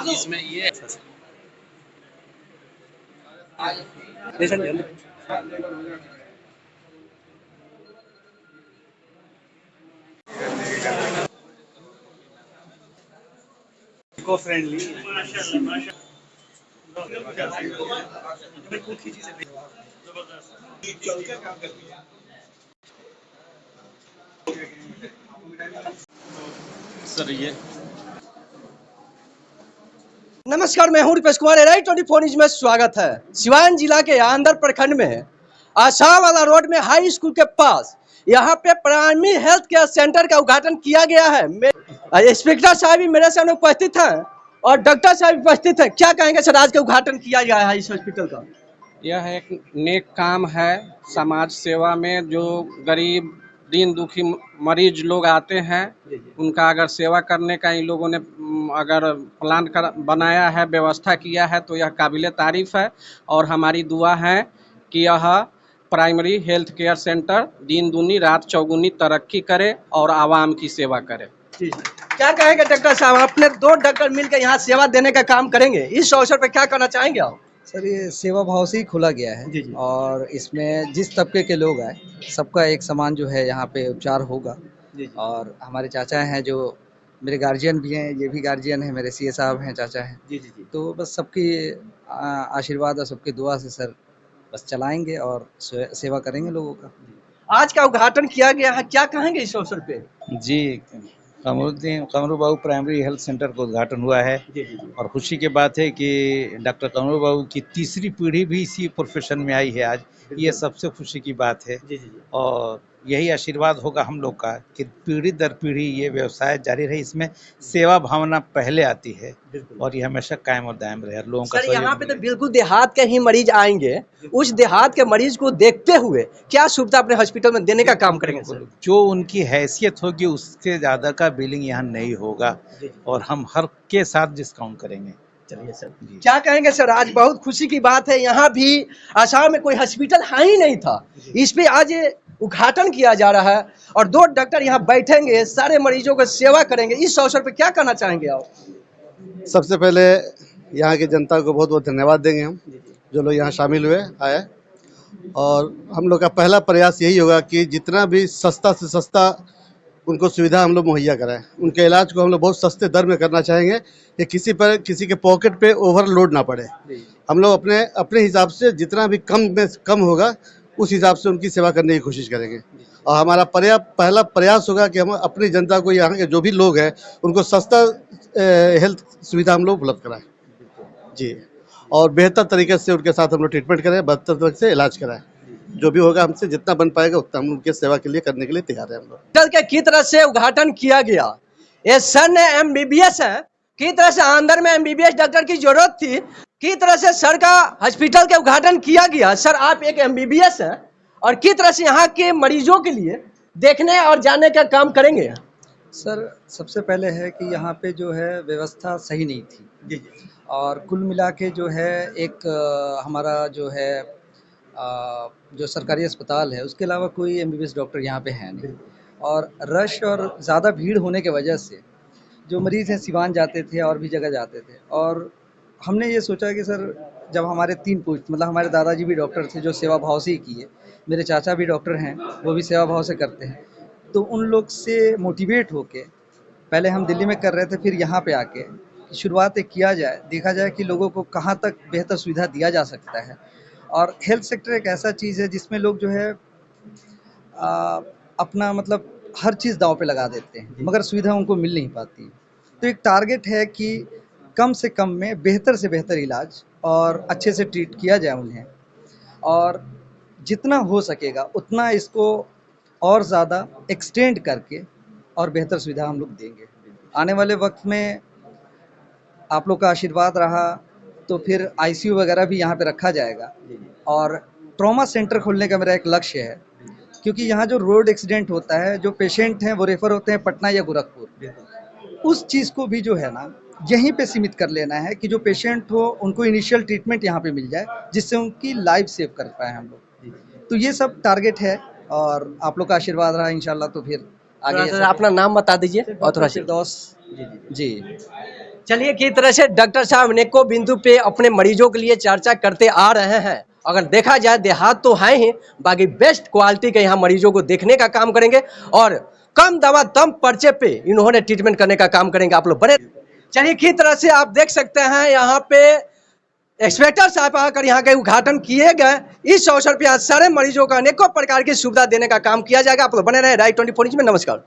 इसमें ये eco friendly sir ये नमस्कार, मैं हूं रुपेश कुमार। एराई 24 न्यूज में स्वागत है। सिवान जिला के आंध्र प्रखंड में आशा वाला रोड में हाई स्कूल के पास यहां पे प्राइमरी हेल्थ केयर सेंटर का उद्घाटन किया गया है। इंस्पेक्टर साहब भी मेरे सामने उपस्थित हैं और डॉक्टर साहब उपस्थित हैं। क्या कहेंगे सर, आज का उद्घाटन किया गया है इस हॉस्पिटल का? यह एक नेक काम है समाज सेवा में। जो गरीब दीन दुखी मरीज लोग आते हैं उनका अगर सेवा करने का इन लोगों ने अगर प्लान कर बनाया है, व्यवस्था किया है, तो यह काबिले तारीफ है। और हमारी दुआ है कि यह प्राइमरी हेल्थ केयर सेंटर दिन दूनी रात चौगुनी तरक्की करे और आवाम की सेवा करे। क्या कहेंगे डॉक्टर साहब, अपने 2 डॉक्टर मिलकर यहाँ सेवा देने का काम करेंगे, इस अवसर पर क्या करना चाहेंगे आप? सर, ये सेवा भाव से ही खोला गया है। जी। और इसमें जिस तबके के लोग आए सबका एक समान जो है यहाँ पे उपचार होगा। जी। और हमारे चाचा हैं जो मेरे गार्जियन भी हैं, ये भी गार्जियन है, मेरे सीए साहब हैं, चाचा हैं। जी। तो बस सबकी आशीर्वाद और सबकी दुआ से सर बस चलाएंगे और सेवा करेंगे लोगों का। आज का उद्घाटन किया गया है, क्या कहेंगे इस अवसर पे? जी, कमरू बाबू प्राइमरी हेल्थ सेंटर का उद्घाटन हुआ है। जी। और खुशी की बात है कि डॉक्टर कमरू बाबू की तीसरी पीढ़ी भी इसी प्रोफेशन में आई है आज। ये सबसे खुशी की बात है। जी। और यही आशीर्वाद होगा हम लोग का कि पीढ़ी दर पीढ़ी ये व्यवसाय जारी रहे। इसमें सेवा भावना पहले आती है और ये हमेशा कायम और दायम रहे। लोगों का सर, यहाँ पे तो मिले। बिल्कुल देहात के ही मरीज आएंगे, उस देहात के मरीज को देखते हुए क्या सुविधा अपने हॉस्पिटल में देने का काम करेंगे सर? जो उनकी हैसियत होगी उससे ज़्यादा का बिलिंग यहाँ नहीं होगा और हम हर के साथ डिस्काउंट करेंगे। चलिए सर, क्या कहेंगे सर, आज बहुत खुशी की बात है। यहाँ भी आसाम में कोई हॉस्पिटल है ही नहीं था, इस पे आज उद्घाटन किया जा रहा है और 2 डॉक्टर यहाँ बैठेंगे, सारे मरीजों को सेवा करेंगे। इस अवसर पे क्या कहना चाहेंगे आप? सबसे पहले यहाँ की जनता को बहुत बहुत धन्यवाद देंगे हम, जो लोग यहाँ शामिल हुए आए। और हम लोग का पहला प्रयास यही होगा कि जितना भी सस्ता से सस्ता उनको सुविधा हम लोग मुहैया कराएं। उनके इलाज को हम लोग बहुत सस्ते दर में करना चाहेंगे कि किसी के पॉकेट पे ओवरलोड ना पड़े। हम लोग अपने हिसाब से जितना भी कम में कम होगा उस हिसाब से उनकी सेवा करने की कोशिश करेंगे। और हमारा पहला प्रयास होगा कि हम अपनी जनता को, यहाँ के जो भी लोग हैं, उनको सस्ता हेल्थ सुविधा हम लोग उपलब्ध कराएं जी। और बेहतर तरीके से उनके साथ हम लोग ट्रीटमेंट करें, बेहतर तरीके से इलाज कराएं। जो भी होगा हमसे जितना बन पाएगा उतना हम उनकी सेवा के लिए करने के लिए तैयार हैं हम लोग। के की तरह से उद्घाटन किया गया, ये सर ने MBBS है, की तरह से आंध्र में MBBS डॉक्टर की जरूरत थी, की तरह से सर का हॉस्पिटल का उद्घाटन किया गया। सर, आप एक MBBS है और की तरह से यहाँ के मरीजों के लिए देखने और जाने का काम करेंगे? सर, सबसे पहले है कि यहाँ पे जो है व्यवस्था सही नहीं थी। जी। और कुल मिला के जो है एक हमारा जो है जो सरकारी अस्पताल है उसके अलावा कोई MBBS डॉक्टर यहाँ पे है नहीं। और रश और ज़्यादा भीड़ होने के वजह से जो मरीज़ हैं सिवान जाते थे और भी जगह जाते थे। और हमने ये सोचा कि सर, जब हमारे 3 पुश्त मतलब हमारे दादाजी भी डॉक्टर थे जो सेवा भाव से ही किए, मेरे चाचा भी डॉक्टर हैं वो भी सेवा भाव से करते हैं, तो उन लोग से मोटिवेट होके पहले हम दिल्ली में कर रहे थे, फिर यहाँ पे आके शुरुआत किया जाए, देखा जाए कि लोगों को कहाँ तक बेहतर सुविधा दिया जा सकता है। और हेल्थ सेक्टर एक ऐसा चीज़ है जिसमें लोग जो है अपना मतलब हर चीज़ दांव पे लगा देते हैं, मगर सुविधा उनको मिल नहीं पाती। तो एक टारगेट है कि कम से कम में बेहतर से बेहतर इलाज और अच्छे से ट्रीट किया जाए उन्हें, और जितना हो सकेगा उतना इसको और ज़्यादा एक्सटेंड करके और बेहतर सुविधा हम लोग देंगे। आने वाले वक्त में आप लोग का आशीर्वाद रहा तो फिर ICU वगैरह भी यहाँ पे रखा जाएगा। और ट्रॉमा सेंटर खोलने का मेरा एक लक्ष्य है, क्योंकि यहाँ जो रोड एक्सीडेंट होता है, जो पेशेंट हैं वो रेफ़र होते हैं पटना या गोरखपुर, उस चीज़ को भी जो है ना यहीं पे सीमित कर लेना है कि जो पेशेंट हो उनको इनिशियल ट्रीटमेंट यहाँ पे मिल जाए, जिससे उनकी लाइफ सेव कर पाए हम लोग। तो ये सब टारगेट है और आप लोग का आशीर्वाद रहा इंशाल्लाह तो फिर आगे थोड़ा सा अपना नाम बता दीजिए और थोड़ा सा फिरदौस जी। चलिए किस तरह से डॉक्टर साहब अनेकों बिंदु पे अपने मरीजों के लिए चर्चा करते आ रहे हैं। अगर देखा जाए देहात तो है ही, बाकी बेस्ट क्वालिटी के यहाँ मरीजों को देखने का काम करेंगे और कम दवा कम पर्चे पे इन्होंने ट्रीटमेंट करने का काम करेंगे। आप लोग बने चलिए किस तरह से आप देख सकते हैं यहाँ पे इंस्पेक्टर साहब आकर यहाँ के उद्घाटन किए गए। इस अवसर पे आज सारे मरीजों को अनेकों प्रकार की सुविधा देने का काम किया जाएगा। आप लोग बने रहे राइट 24 न्यूज़ में। नमस्कार।